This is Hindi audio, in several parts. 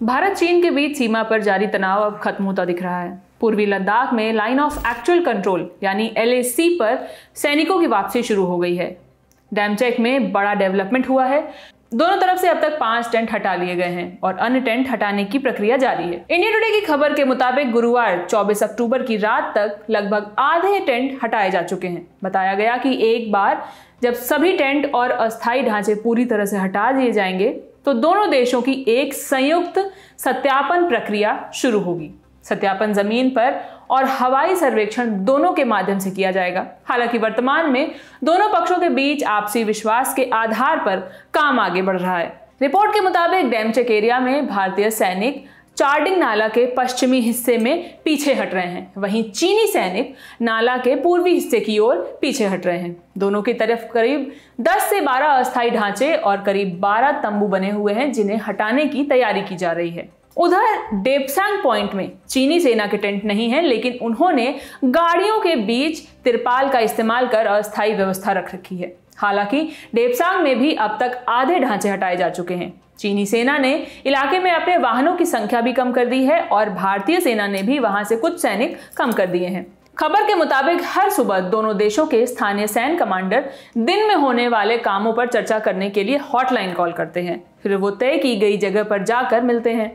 भारत चीन के बीच सीमा पर जारी तनाव अब खत्म होता दिख रहा है। पूर्वी लद्दाख में लाइन ऑफ एक्चुअल कंट्रोल यानी LAC पर सैनिकों की वापसी शुरू हो गई है। डैमचेक में बड़ा डेवलपमेंट हुआ है। दोनों तरफ से अब तक 5 टेंट हटा लिए गए हैं और अन्य टेंट हटाने की प्रक्रिया जारी है। इंडिया टुडे की खबर के मुताबिक गुरुवार 24 अक्टूबर की रात तक लगभग आधे टेंट हटाए जा चुके हैं। बताया गया कि एक बार जब सभी टेंट और अस्थायी ढांचे पूरी तरह से हटा दिए जाएंगे तो दोनों देशों की एक संयुक्त सत्यापन प्रक्रिया शुरू होगी। सत्यापन जमीन पर और हवाई सर्वेक्षण दोनों के माध्यम से किया जाएगा। हालांकि वर्तमान में दोनों पक्षों के बीच आपसी विश्वास के आधार पर काम आगे बढ़ रहा है। रिपोर्ट के मुताबिक डैमचेक एरिया में भारतीय सैनिक चार्डिंग नाला के पश्चिमी हिस्से में पीछे हट रहे हैं, वहीं चीनी सैनिक नाला के पूर्वी हिस्से की ओर पीछे हट रहे हैं। दोनों की तरफ करीब 10 से 12 अस्थायी ढांचे और करीब 12 तंबू बने हुए हैं जिन्हें हटाने की तैयारी की जा रही है। उधर डेपसांग पॉइंट में चीनी सेना के टेंट नहीं है, लेकिन उन्होंने गाड़ियों के बीच तिरपाल का इस्तेमाल कर अस्थायी व्यवस्था रख रखी है। हालांकि डेपसांग में भी अब तक आधे ढांचे हटाए जा चुके हैं। चीनी सेना ने इलाके में अपने वाहनों की संख्या भी कम कर दी है और भारतीय सेना ने भी वहां से कुछ सैनिक कम कर दिए हैं। खबर के मुताबिक हर सुबह दोनों देशों के स्थानीय सैन्य कमांडर दिन में होने वाले कामों पर चर्चा करने के लिए हॉटलाइन कॉल करते हैं, फिर वो तय की गई जगह पर जाकर मिलते हैं।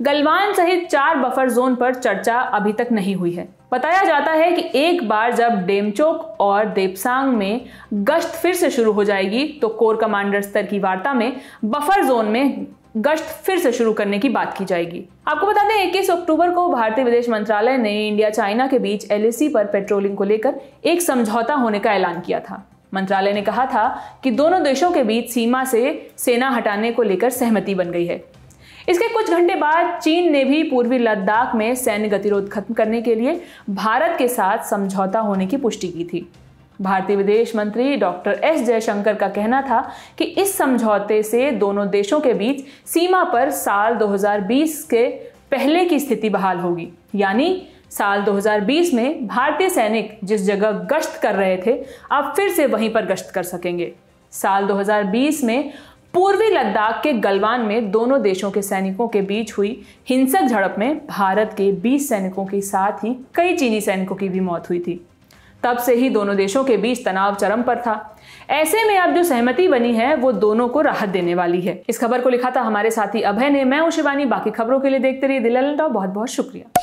गलवान सहित 4 बफर जोन पर चर्चा अभी तक नहीं हुई है। बताया जाता है कि एक बार जब डेमचोक और देपसांग में गश्त फिर से शुरू हो जाएगी तो कोर कमांडर स्तर की वार्ता में बफर जोन में गश्त फिर से शुरू करने की बात की जाएगी। आपको बता दें 21 अक्टूबर को भारतीय विदेश मंत्रालय ने इंडिया चाइना के बीच LAC पर पेट्रोलिंग को लेकर एक समझौता होने का ऐलान किया था। मंत्रालय ने कहा था कि दोनों देशों के बीच सीमा से सेना हटाने को लेकर सहमति बन गई है। इसके कुछ घंटे बाद चीन ने भी पूर्वी लद्दाख में सैन्य गतिरोध खत्म करने के लिए भारत के साथ समझौता होने की पुष्टि की थी। भारतीय विदेश मंत्री डॉक्टर S जयशंकर का कहना था कि इस समझौते से दोनों देशों के बीच सीमा पर साल 2020 के पहले की स्थिति बहाल होगी, यानी साल 2020 में भारतीय सैनिक जिस जगह गश्त कर रहे थे अब फिर से वहीं पर गश्त कर सकेंगे। साल 2020 में पूर्वी लद्दाख के गलवान में दोनों देशों के सैनिकों के बीच हुई हिंसक झड़प में भारत के 20 सैनिकों के साथ ही कई चीनी सैनिकों की भी मौत हुई थी। तब से ही दोनों देशों के बीच तनाव चरम पर था। ऐसे में अब जो सहमति बनी है वो दोनों को राहत देने वाली है। इस खबर को लिखा था हमारे साथी अभय ने। मैं हूं शिवानी। बाकी खबरों के लिए देखते रहिए दिल ललटाओ। बहुत बहुत शुक्रिया।